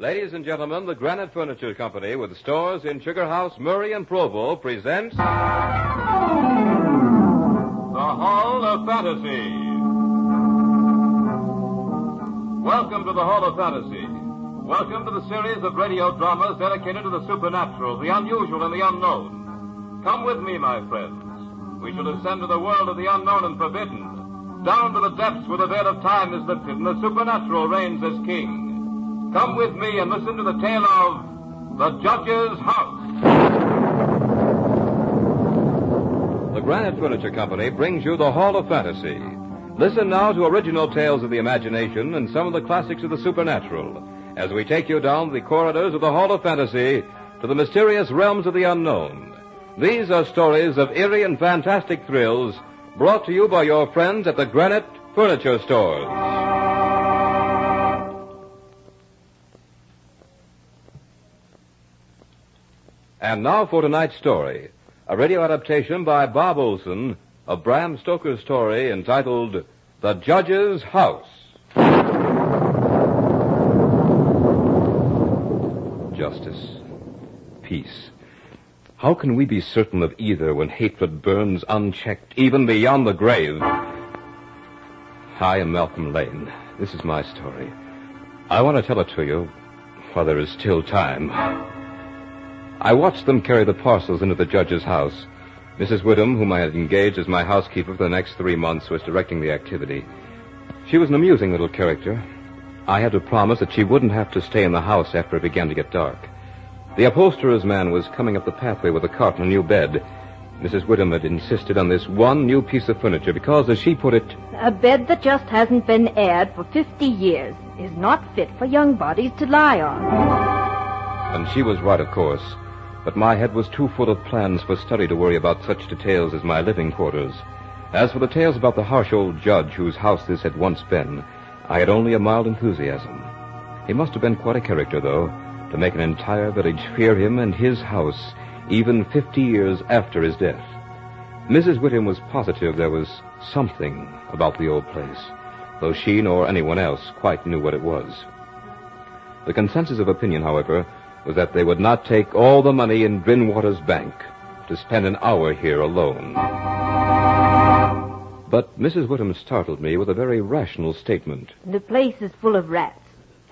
Ladies and gentlemen, the Granite Furniture Company, with stores in Sugar House, Murray, and Provo, presents... The Hall of Fantasy. Welcome to the Hall of Fantasy. Welcome to the series of radio dramas dedicated to the supernatural, the unusual, and the unknown. Come with me, my friends. We shall ascend to the world of the unknown and forbidden, down to the depths where the veil of time is lifted and the supernatural reigns as king. Come with me and listen to the tale of The Judge's House. The Granite Furniture Company brings you the Hall of Fantasy. Listen now to original tales of the imagination and some of the classics of the supernatural as we take you down the corridors of the Hall of Fantasy to the mysterious realms of the unknown. These are stories of eerie and fantastic thrills brought to you by your friends at the Granite Furniture Stores. And now for tonight's story, a radio adaptation by Bob Olson of Bram Stoker's story entitled The Judge's House. Justice. Peace. How can we be certain of either when hatred burns unchecked, even beyond the grave? I am Malcolm Lane. This is my story. I want to tell it to you while there is still time. I watched them carry the parcels into the judge's house. Mrs. Whittam, whom I had engaged as my housekeeper for the next 3 months, was directing the activity. She was an amusing little character. I had to promise that she wouldn't have to stay in the house after it began to get dark. The upholsterer's man was coming up the pathway with a cart and a new bed. Mrs. Whittam had insisted on this one new piece of furniture because, as she put it... A bed that just hasn't been aired for 50 years is not fit for young bodies to lie on. And she was right, of course. But my head was too full of plans for study to worry about such details as my living quarters. As for the tales about the harsh old judge whose house this had once been, I had only a mild enthusiasm. He must have been quite a character, though, to make an entire village fear him and his house, even 50 years after his death. Mrs. Whittam was positive there was something about the old place, though she nor anyone else quite knew what it was. The consensus of opinion, however, was that they would not take all the money in Drinwater's bank to spend an hour here alone. But Mrs. Whittam startled me with a very rational statement. The place is full of rats,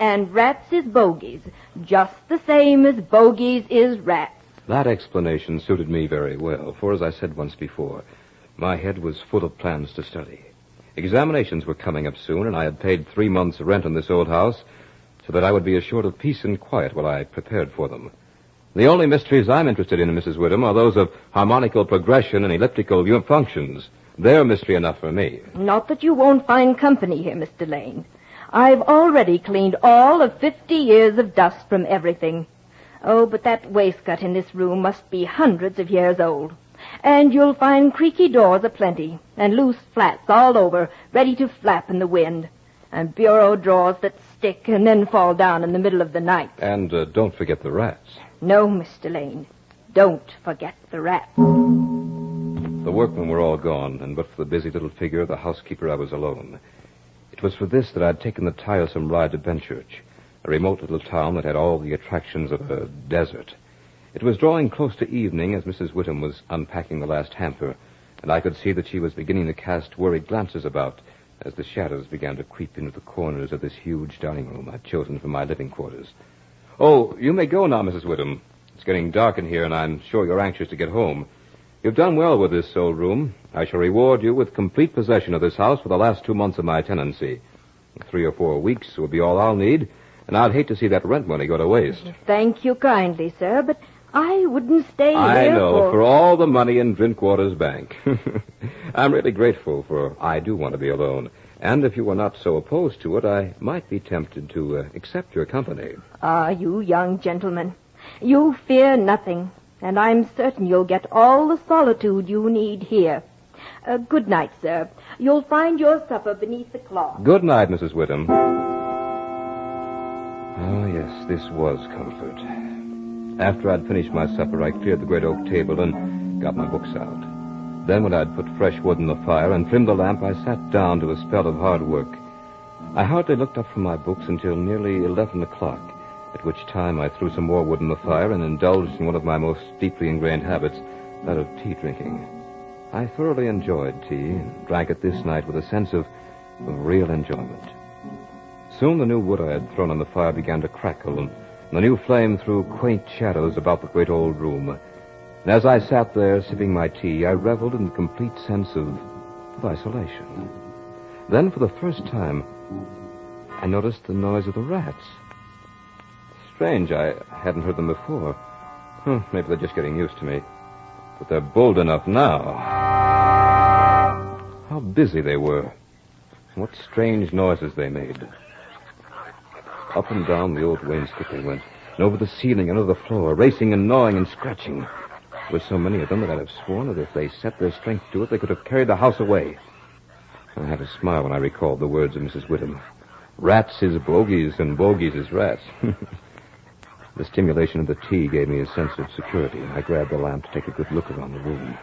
and rats is bogies, just the same as bogies is rats. That explanation suited me very well, for as I said once before, my head was full of plans to study. Examinations were coming up soon, and I had paid 3 months' rent on this old house, so that I would be assured of peace and quiet while I prepared for them. The only mysteries I'm interested in, Mrs. Whittam, are those of harmonical progression and elliptical functions. They're mystery enough for me. Not that you won't find company here, Mr. Lane. I've already cleaned all of 50 years of dust from everything. Oh, but that waistcoat in this room must be hundreds of years old. And you'll find creaky doors aplenty, and loose flats all over, ready to flap in the wind. And bureau drawers that stick and then fall down in the middle of the night. And don't forget the rats. No, Mr. Lane. Don't forget the rats. The workmen were all gone, and but for the busy little figure of the housekeeper, I was alone. It was for this that I'd taken the tiresome ride to Benchurch, a remote little town that had all the attractions of a desert. It was drawing close to evening as Mrs. Whittam was unpacking the last hamper, and I could see that she was beginning to cast worried glances about as the shadows began to creep into the corners of this huge dining room I'd chosen for my living quarters. Oh, you may go now, Mrs. Whittam. It's getting dark in here, and I'm sure you're anxious to get home. You've done well with this old room. I shall reward you with complete possession of this house for the last 2 months of my tenancy. 3 or 4 weeks will be all I'll need, and I'd hate to see that rent money go to waste. Thank you kindly, sir, but I wouldn't stay I here know, for all the money in Drinkwater's bank. I'm really grateful, for I do want to be alone. And if you were not so opposed to it, I might be tempted to accept your company. Ah, you young gentlemen. You fear nothing, and I'm certain you'll get all the solitude you need here. Good night, sir. You'll find your supper beneath the cloth. Good night, Mrs. Whittam. Oh, yes, this was comfort. After I'd finished my supper, I cleared the great oak table and got my books out. Then when I'd put fresh wood in the fire and trimmed the lamp, I sat down to a spell of hard work. I hardly looked up from my books until nearly 11 o'clock, at which time I threw some more wood in the fire and indulged in one of my most deeply ingrained habits, that of tea drinking. I thoroughly enjoyed tea and drank it this night with a sense of real enjoyment. Soon the new wood I had thrown on the fire began to crackle, and the new flame threw quaint shadows about the great old room. And as I sat there sipping my tea, I reveled in a complete sense of isolation. Then, for the first time, I noticed the noise of the rats. Strange, I hadn't heard them before. Maybe they're just getting used to me. But they're bold enough now. How busy they were. What strange noises they made. Up and down the old wainscot they went, and over the ceiling and over the floor, racing and gnawing and scratching. There were so many of them that I'd have sworn that if they set their strength to it, they could have carried the house away. I had a smile when I recalled the words of Mrs. Whittam. Rats is bogies, and bogies is rats. The stimulation of the tea gave me a sense of security, and I grabbed the lamp to take a good look around the room.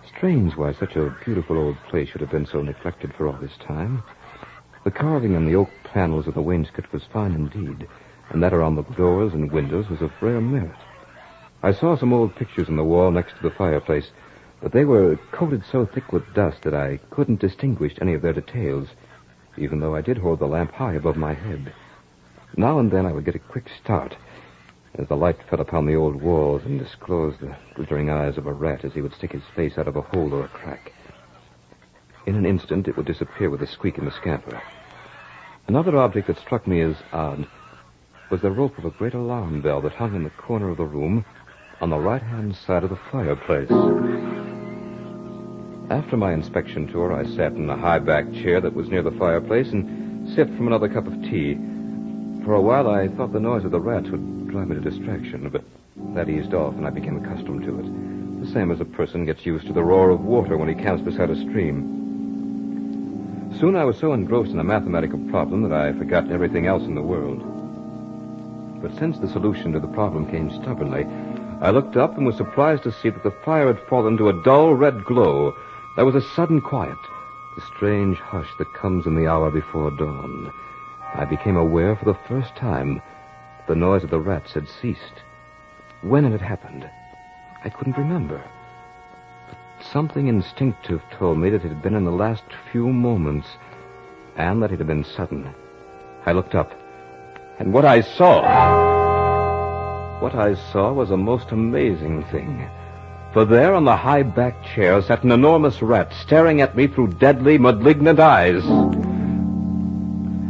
Strange why such a beautiful old place should have been so neglected for all this time. The carving on the oak panels of the wainscot was fine indeed, and that around the doors and windows was of rare merit. I saw some old pictures on the wall next to the fireplace, but they were coated so thick with dust that I couldn't distinguish any of their details, even though I did hold the lamp high above my head. Now and then I would get a quick start as the light fell upon the old walls and disclosed the glittering eyes of a rat as he would stick his face out of a hole or a crack. In an instant, it would disappear with a squeak and a scamper. Another object that struck me as odd was the rope of a great alarm bell that hung in the corner of the room on the right-hand side of the fireplace. After my inspection tour, I sat in a high-backed chair that was near the fireplace and sipped from another cup of tea. For a while, I thought the noise of the rats would drive me to distraction, but that eased off and I became accustomed to it, the same as a person gets used to the roar of water when he camps beside a stream. Soon I was so engrossed in a mathematical problem that I forgot everything else in the world. But since the solution to the problem came stubbornly, I looked up and was surprised to see that the fire had fallen to a dull red glow. There was a sudden quiet, the strange hush that comes in the hour before dawn. I became aware for the first time that the noise of the rats had ceased. When it had happened, I couldn't remember. But something instinctive told me that it had been in the last few moments, and that it had been sudden. I looked up, and what I saw was a most amazing thing. For there on the high-backed chair sat an enormous rat staring at me through deadly, malignant eyes.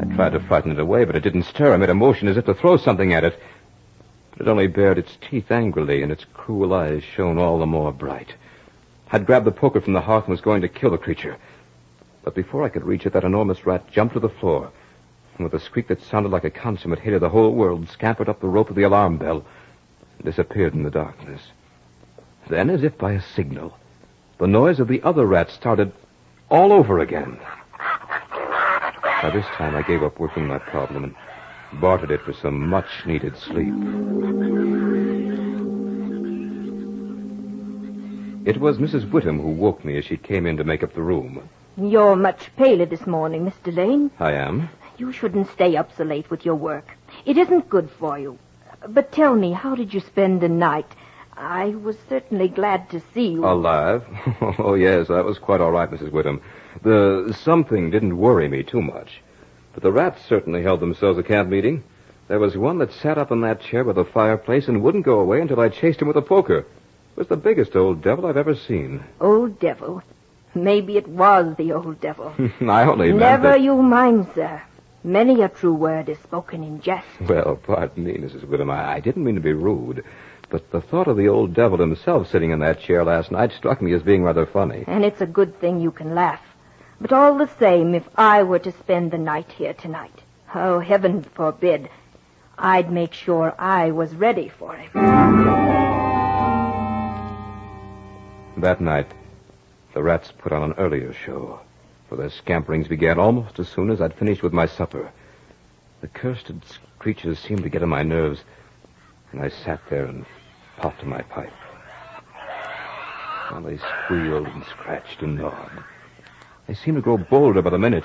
I tried to frighten it away, but it didn't stir. I made a motion as if to throw something at it. But it only bared its teeth angrily, and its cruel eyes shone all the more bright. I'd grabbed the poker from the hearth and was going to kill the creature. But before I could reach it, that enormous rat jumped to the floor, and with a squeak that sounded like a consummate hit of the whole world, scampered up the rope of the alarm bell and disappeared in the darkness. Then, as if by a signal, the noise of the other rats started all over again. By this time, I gave up working my problem and bartered it for some much-needed sleep. It was Mrs. Whittam who woke me as she came in to make up the room. You're much paler this morning, Mr. Lane. I am? You shouldn't stay up so late with your work. It isn't good for you. But tell me, how did you spend the night? I was certainly glad to see you. Alive? Oh, yes, that was quite all right, Mrs. Whittam. The something didn't worry me too much. But the rats certainly held themselves a camp meeting. There was one that sat up in that chair by the fireplace and wouldn't go away until I chased him with a poker. It was the biggest old devil I've ever seen. Old devil? Maybe it was the old devil. I only meant Never that... you mind, sir. Many a true word is spoken in jest. Well, pardon me, Mrs. Whittam. I didn't mean to be rude. But the thought of the old devil himself sitting in that chair last night struck me as being rather funny. And it's a good thing you can laugh. But all the same, if I were to spend the night here tonight, oh, heaven forbid, I'd make sure I was ready for him. That night, the rats put on an earlier show, for their scamperings began almost as soon as I'd finished with my supper. The cursed creatures seemed to get on my nerves, and I sat there and puffed my pipe. While they squealed and scratched and gnawed. They seemed to grow bolder by the minute.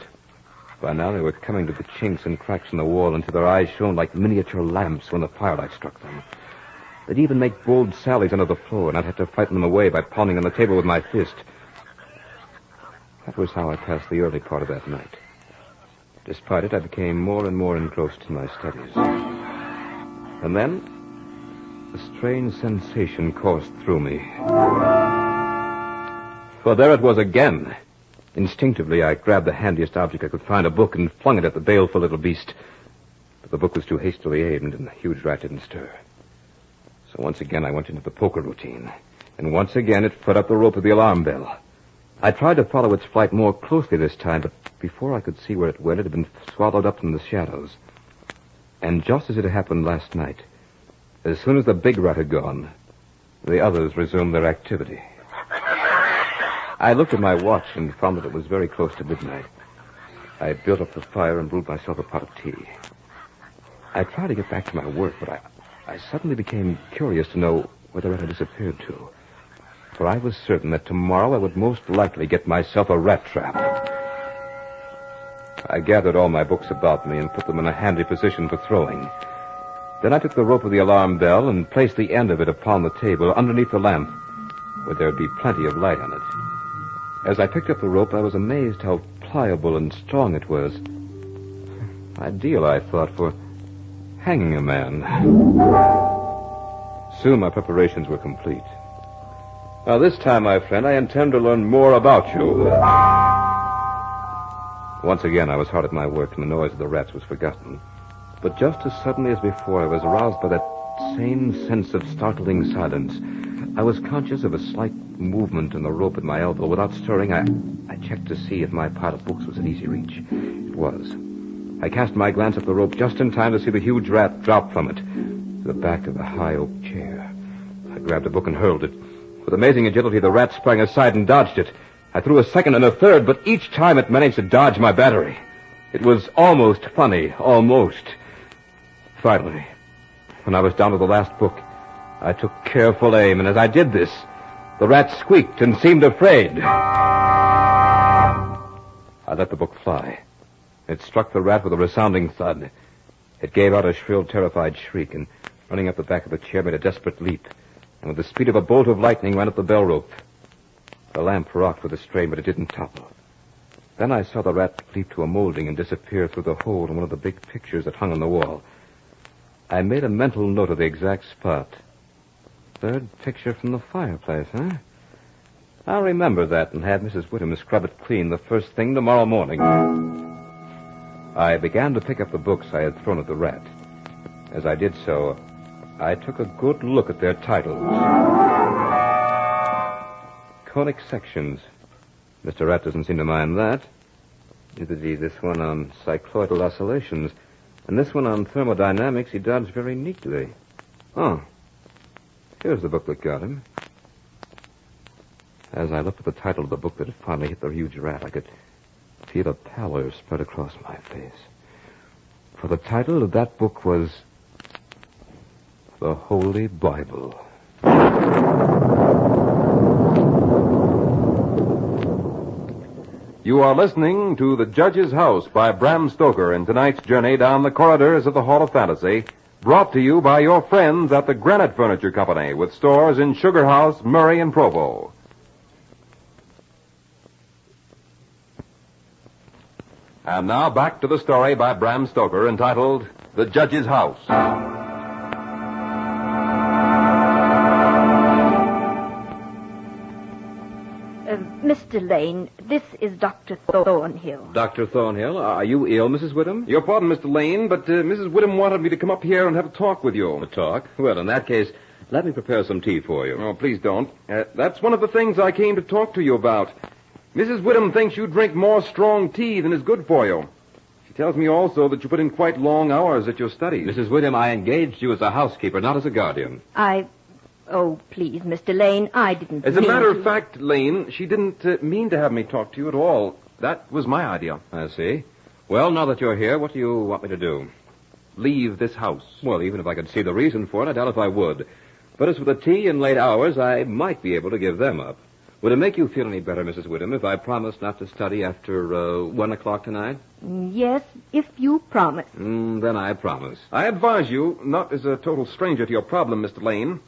By now they were coming to the chinks and cracks in the wall until their eyes shone like miniature lamps when the firelight struck them. They'd even make bold sallies under the floor, and I'd have to frighten them away by pounding on the table with my fist. That was how I passed the early part of that night. Despite it, I became more and more engrossed in my studies. And then, a strange sensation coursed through me. For there it was again. Instinctively, I grabbed the handiest object I could find, a book, and flung it at the baleful little beast. But the book was too hastily aimed, and the huge rat didn't stir. So once again, I went into the poker routine. And once again, it put up the rope of the alarm bell. I tried to follow its flight more closely this time, but before I could see where it went, it had been swallowed up in the shadows. And just as it had happened last night, as soon as the big rat had gone, the others resumed their activity. I looked at my watch and found that it was very close to midnight. I built up the fire and brewed myself a pot of tea. I tried to get back to my work, but I suddenly became curious to know where the rat had disappeared to. For I was certain that tomorrow I would most likely get myself a rat trap. I gathered all my books about me and put them in a handy position for throwing. Then I took the rope of the alarm bell and placed the end of it upon the table underneath the lamp, where there'd be plenty of light on it. As I picked up the rope, I was amazed how pliable and strong it was. Ideal, I thought, for hanging a man. Soon my preparations were complete. Now, this time, my friend, I intend to learn more about you. Once again, I was hard at my work, and the noise of the rats was forgotten. But just as suddenly as before, I was aroused by that same sense of startling silence. I was conscious of a slight movement in the rope at my elbow. Without stirring, I checked to see if my pile of books was at easy reach. It was. I cast my glance up the rope just in time to see the huge rat drop from it to the back of a high oak chair. I grabbed a book and hurled it. With amazing agility, the rat sprang aside and dodged it. I threw a second and a third, but each time it managed to dodge my battery. It was almost funny, almost. Finally, when I was down to the last book, I took careful aim, and as I did this, the rat squeaked and seemed afraid. I let the book fly. It struck the rat with a resounding thud. It gave out a shrill, terrified shriek, and running up the back of the chair, made a desperate leap, and with the speed of a bolt of lightning ran up the bell rope. The lamp rocked with the strain, but it didn't topple. Then I saw the rat leap to a molding and disappear through the hole in one of the big pictures that hung on the wall. I made a mental note of the exact spot. Third picture from the fireplace, huh? I'll remember that and have Mrs. Whittem scrub it clean the first thing tomorrow morning. I began to pick up the books I had thrown at the rat. As I did so, I took a good look at their titles. Conic sections. Mr. Rat doesn't seem to mind that. Neither did he this one on cycloidal oscillations. And this one on thermodynamics he dodged very neatly. Oh. Here's the book that got him. As I looked at the title of the book that had finally hit the huge rat, I could feel a pallor spread across my face. For the title of that book was The Holy Bible. You are listening to The Judge's House by Bram Stoker in tonight's journey down the corridors of the Hall of Fantasy, brought to you by your friends at the Granite Furniture Company with stores in Sugar House, Murray, and Provo. And now back to the story by Bram Stoker entitled The Judge's House. Mr. Lane, this is Dr. Thornhill. Dr. Thornhill, are you ill, Mrs. Whittem? Your pardon, Mr. Lane, but Mrs. Whittem wanted me to come up here and have a talk with you. A talk? Well, in that case, let me prepare some tea for you. Oh, please don't. That's one of the things I came to talk to you about. Mrs. Whittem thinks you drink more strong tea than is good for you. She tells me also that you put in quite long hours at your studies. Mrs. Whittem, I engaged you as a housekeeper, not as a guardian. Oh, please, Mr. Lane, I didn't As a mean matter to... of fact, Lane, she didn't mean to have me talk to you at all. That was my idea. I see. Well, now that you're here, what do you want me to do? Leave this house. Well, even if I could see the reason for it, I doubt if I would. But as for the tea and late hours, I might be able to give them up. Would it make you feel any better, Mrs. Whittam, if I promised not to study after 1 o'clock tonight? Yes, if you promise. Then I promise. I advise you, not as a total stranger to your problem, Mr. Lane.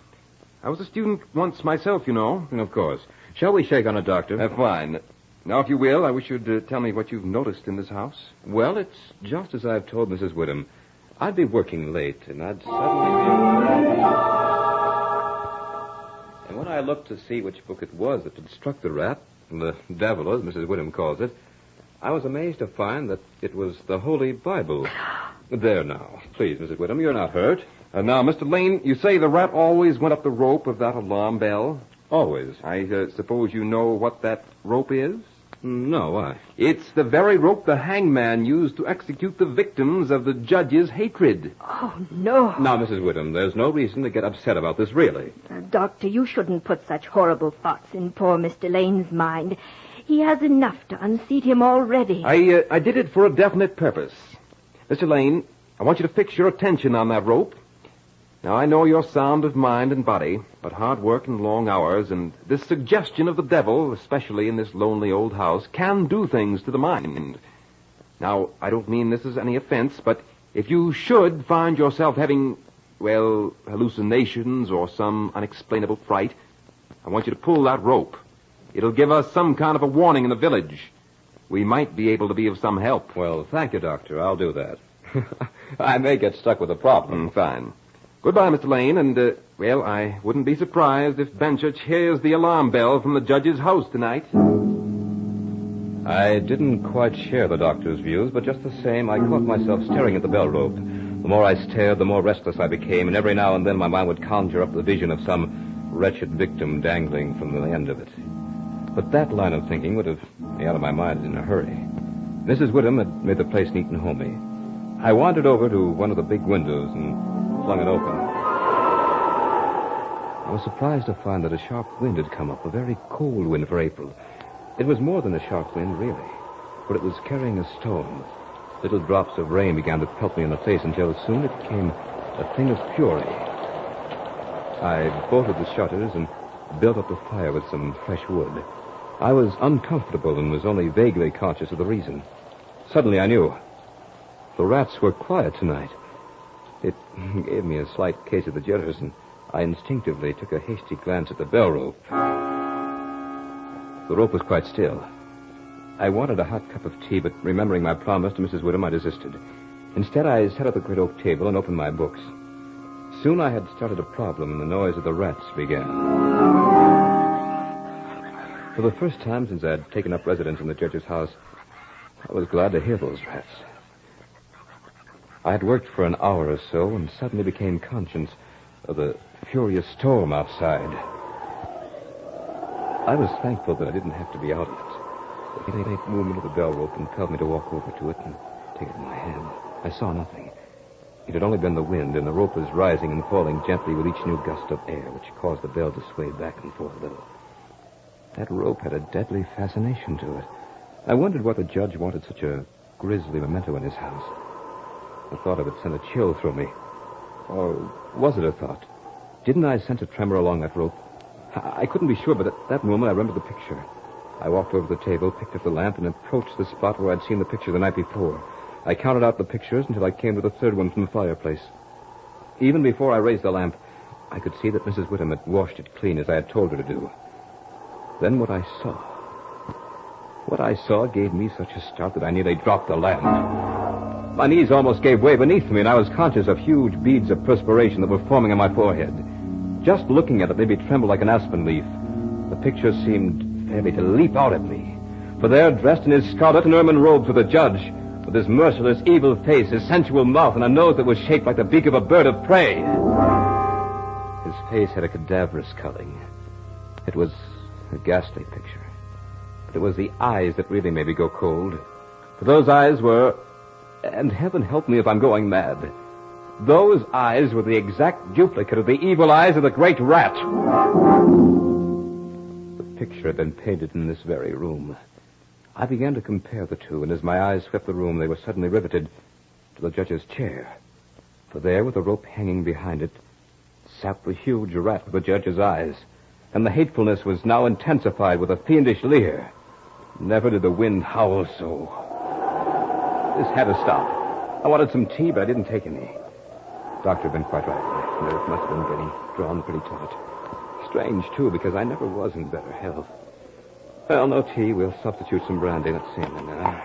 I was a student once myself, you know. Of course. Shall we shake on it, Doctor? Fine. Now, if you will, I wish you'd tell me what you've noticed in this house. Well, it's just as I've told Mrs. Whittam. I'd be working late, and I'd suddenly be... And when I looked to see which book it was that had struck the rat, the devil, as Mrs. Whittam calls it, I was amazed to find that it was the Holy Bible. There now. Please, Mrs. Whittam, you're not hurt. Now, Mr. Lane, you say the rat always went up the rope of that alarm bell? Always. I suppose you know what that rope is? No, why? It's the very rope the hangman used to execute the victims of the judge's hatred. Oh, no. Now, Mrs. Whittam, there's no reason to get upset about this, really. Doctor, you shouldn't put such horrible thoughts in poor Mr. Lane's mind. He has enough to unseat him already. I did it for a definite purpose. Mr. Lane, I want you to fix your attention on that rope. Now, I know you're sound of mind and body, but hard work and long hours and this suggestion of the devil, especially in this lonely old house, can do things to the mind. Now, I don't mean this as any offense, but if you should find yourself having, well, hallucinations or some unexplainable fright, I want you to pull that rope. It'll give us some kind of a warning in the village. We might be able to be of some help. Well, thank you, Doctor. I'll do that. I may get stuck with a problem. Fine. Goodbye, Mr. Lane, and, well, I wouldn't be surprised if Benchurch hears the alarm bell from the judge's house tonight. I didn't quite share the doctor's views, but just the same, I caught myself staring at the bell rope. The more I stared, the more restless I became, and every now and then my mind would conjure up the vision of some wretched victim dangling from the end of it. But that line of thinking would have me out of my mind in a hurry. Mrs. Whittam had made the place neat and homey. I wandered over to one of the big windows and flung it open. I was surprised to find that a sharp wind had come up, a very cold wind for April. It was more than a sharp wind, really, for it was carrying a storm. Little drops of rain began to pelt me in the face until soon it became a thing of fury. I bolted the shutters and built up the fire with some fresh wood. I was uncomfortable and was only vaguely conscious of the reason. Suddenly I knew. The rats were quiet tonight. It gave me a slight case of the jitters, and I instinctively took a hasty glance at the bell rope. The rope was quite still. I wanted a hot cup of tea, but remembering my promise to Mrs. Whittam, I desisted. Instead, I sat at the great oak table and opened my books. Soon I had started a problem, and the noise of the rats began. For the first time since I had taken up residence in the judge's house, I was glad to hear those rats. I had worked for an hour or so and suddenly became conscious of the furious storm outside. I was thankful that I didn't have to be out of it. The faint movement of the bell rope impelled me to walk over to it and take it in my hand. I saw nothing. It had only been the wind, and the rope was rising and falling gently with each new gust of air, which caused the bell to sway back and forth a little. That rope had a deadly fascination to it. I wondered why the judge wanted such a grisly memento in his house. The thought of it sent a chill through me. Or was it a thought? Didn't I sense a tremor along that rope? I couldn't be sure, but at that moment I remembered the picture. I walked over to the table, picked up the lamp, and approached the spot where I'd seen the picture the night before. I counted out the pictures until I came to the third one from the fireplace. Even before I raised the lamp, I could see that Mrs. Whittam had washed it clean as I had told her to do. Then what I saw gave me such a start that I nearly dropped the lamp. My knees almost gave way beneath me, and I was conscious of huge beads of perspiration that were forming on my forehead. Just looking at it made me tremble like an aspen leaf. The picture seemed fairly to leap out at me. For there, dressed in his scarlet and ermine robes with the judge, with his merciless, evil face, his sensual mouth, and a nose that was shaped like the beak of a bird of prey. His face had a cadaverous culling. It was a ghastly picture. But it was the eyes that really made me go cold. For those eyes were... And heaven help me if I'm going mad. Those eyes were the exact duplicate of the evil eyes of the great rat. The picture had been painted in this very room. I began to compare the two, and as my eyes swept the room, they were suddenly riveted to the judge's chair. For there, with the rope hanging behind it, sat the huge rat with the judge's eyes. and the hatefulness was now intensified with a fiendish leer. Never did the wind howl so. This had to stop. I wanted some tea, but I didn't take any. The doctor had been quite right. My nerves must have been getting drawn pretty taut. Strange, too, because I never was in better health. Well, no tea. We'll substitute some brandy. Let's see now.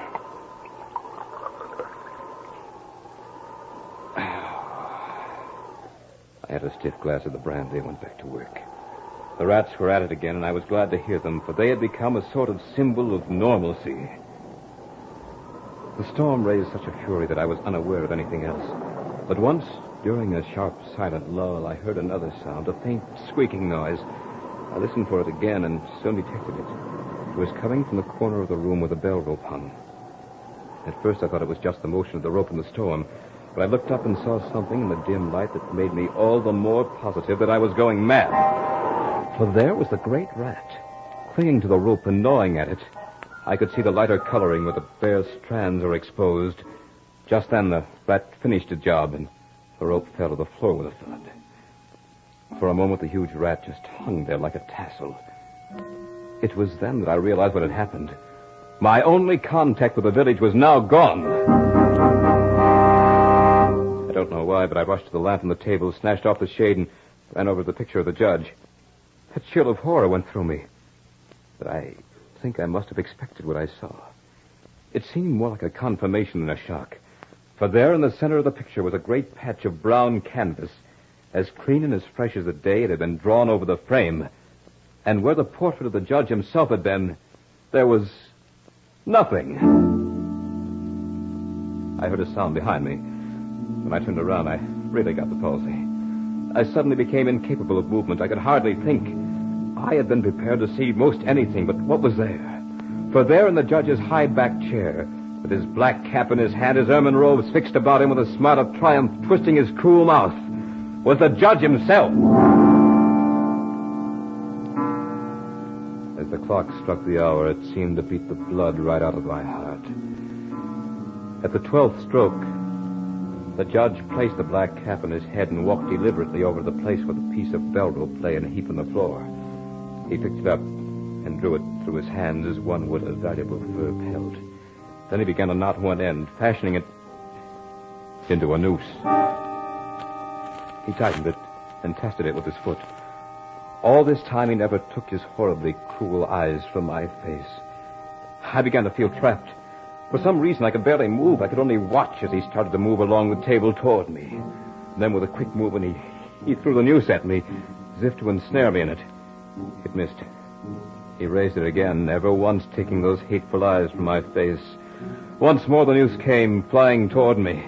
I had a stiff glass of the brandy and went back to work. The rats were at it again, and I was glad to hear them, for they had become a sort of symbol of normalcy. The storm raised such a fury that I was unaware of anything else. But once, during a sharp, silent lull, I heard another sound, a faint squeaking noise. I listened for it again and soon detected it. It was coming from the corner of the room where the bell rope hung. At first I thought it was just the motion of the rope in the storm, but I looked up and saw something in the dim light that made me all the more positive that I was going mad. For there was the great rat, clinging to the rope and gnawing at it. I could see the lighter coloring where the bare strands were exposed. Just then the rat finished the job, and the rope fell to the floor with a thud. For a moment, the huge rat just hung there like a tassel. It was then that I realized what had happened. My only contact with the village was now gone. I don't know why, but I rushed to the lamp on the table, snatched off the shade, and ran over to the picture of the judge. A chill of horror went through me. But I think I must have expected what I saw. It seemed more like a confirmation than a shock. For there in the center of the picture was a great patch of brown canvas, as clean and as fresh as the day it had been drawn over the frame. And where the portrait of the judge himself had been, there was nothing. I heard a sound behind me. When I turned around, I really got the palsy. I suddenly became incapable of movement. I could hardly think. I had been prepared to see most anything, but what was there? For there in the judge's high-backed chair, with his black cap in his hand, his ermine robes fixed about him with a smile of triumph twisting his cruel mouth, was the judge himself. As the clock struck the hour, it seemed to beat the blood right out of my heart. At the 12th stroke, the judge placed the black cap on his head and walked deliberately over to the place where the piece of bell rope lay in a heap on the floor. He picked it up and drew it through his hands as one would a valuable fur pelt. Then he began to knot one end, fashioning it into a noose. He tightened it and tested it with his foot. All this time he never took his horribly cruel eyes from my face. I began to feel trapped. For some reason I could barely move. I could only watch as he started to move along the table toward me. And then with a quick movement he threw the noose at me, as if to ensnare me in it. It missed. He raised it again, never once taking those hateful eyes from my face. Once more the noose came flying toward me.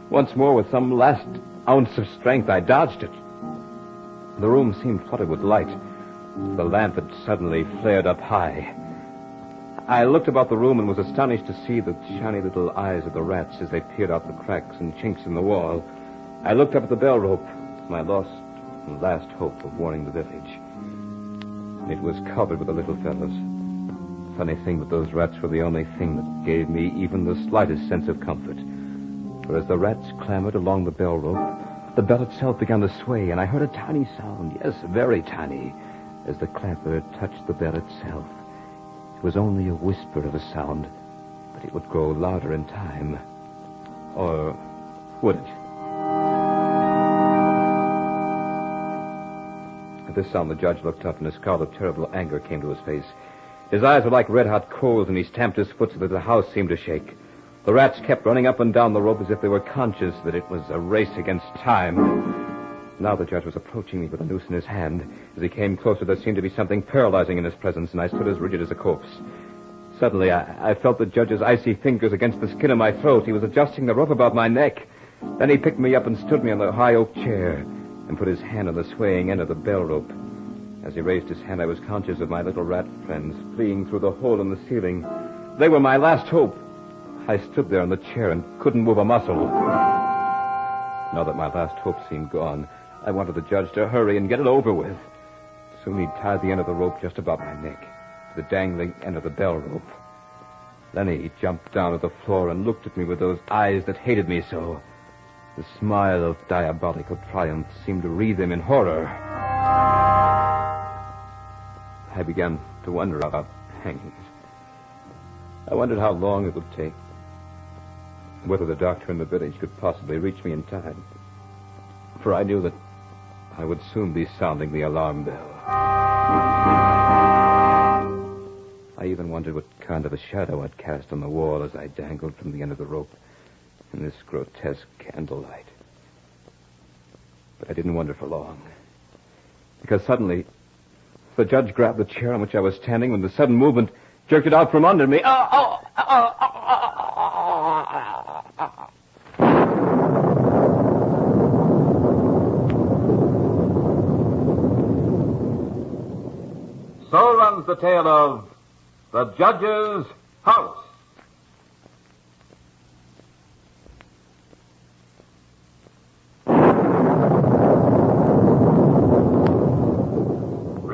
Once more, with some last ounce of strength, I dodged it. The room seemed flooded with light. The lamp had suddenly flared up high. I looked about the room and was astonished to see the shiny little eyes of the rats as they peered out the cracks and chinks in the wall. I looked up at the bell rope, my lost and last hope of warning the village. It was covered with the little fellows. Funny thing, but those rats were the only thing that gave me even the slightest sense of comfort. For as the rats clambered along the bell rope, the bell itself began to sway, and I heard a tiny sound, yes, very tiny, as the clamper touched the bell itself. It was only a whisper of a sound, but it would grow louder in time. Or would it? At this sound, the judge looked up, and a scowl of terrible anger came to his face. His eyes were like red-hot coals, and he stamped his foot so that the house seemed to shake. The rats kept running up and down the rope as if they were conscious that it was a race against time. Now the judge was approaching me with a noose in his hand. As he came closer, there seemed to be something paralyzing in his presence, and I stood as rigid as a corpse. Suddenly, I felt the judge's icy fingers against the skin of my throat. He was adjusting the rope about my neck. Then he picked me up and stood me on the high oak chair and put his hand on the swaying end of the bell rope. As he raised his hand, I was conscious of my little rat friends fleeing through the hole in the ceiling. They were my last hope. I stood there in the chair and couldn't move a muscle. Now that my last hope seemed gone, I wanted the judge to hurry and get it over with. Soon he tied the end of the rope just about my neck to the dangling end of the bell rope. Then he jumped down to the floor and looked at me with those eyes that hated me so. The smile of diabolical triumph seemed to wreathe him in horror. I began to wonder about hangings. I wondered how long it would take, whether the doctor in the village could possibly reach me in time. For I knew that I would soon be sounding the alarm bell. I even wondered what kind of a shadow I'd cast on the wall as I dangled from the end of the rope in this grotesque candlelight. But I didn't wonder for long, because suddenly the judge grabbed the chair on which I was standing with a sudden movement, jerked it out from under me. So runs the tale of The Judge's House.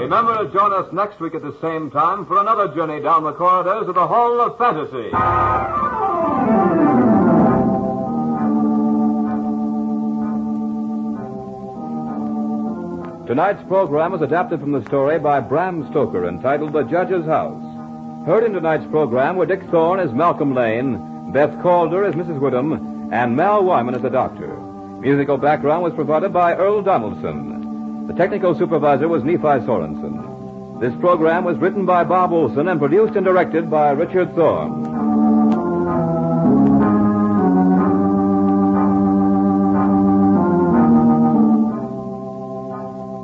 Remember to join us next week at the same time for another journey down the corridors of the Hall of Fantasy. Tonight's program was adapted from the story by Bram Stoker entitled The Judge's House. Heard in tonight's program were Dick Thorne as Malcolm Lane, Beth Calder as Mrs. Whittam, and Mal Wyman as the Doctor. Musical background was provided by Earl Donaldson. The technical supervisor was Nephi Sorensen. This program was written by Bob Olson and produced and directed by Richard Thorne.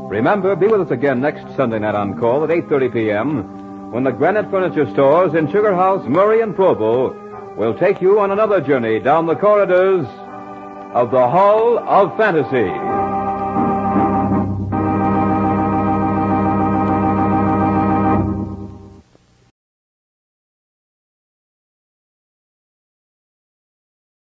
Remember, be with us again next Sunday night on call at 8:30 p.m. when the Granite Furniture Stores in Sugar House, Murray, and Provo will take you on another journey down the corridors of the Hall of Fantasy.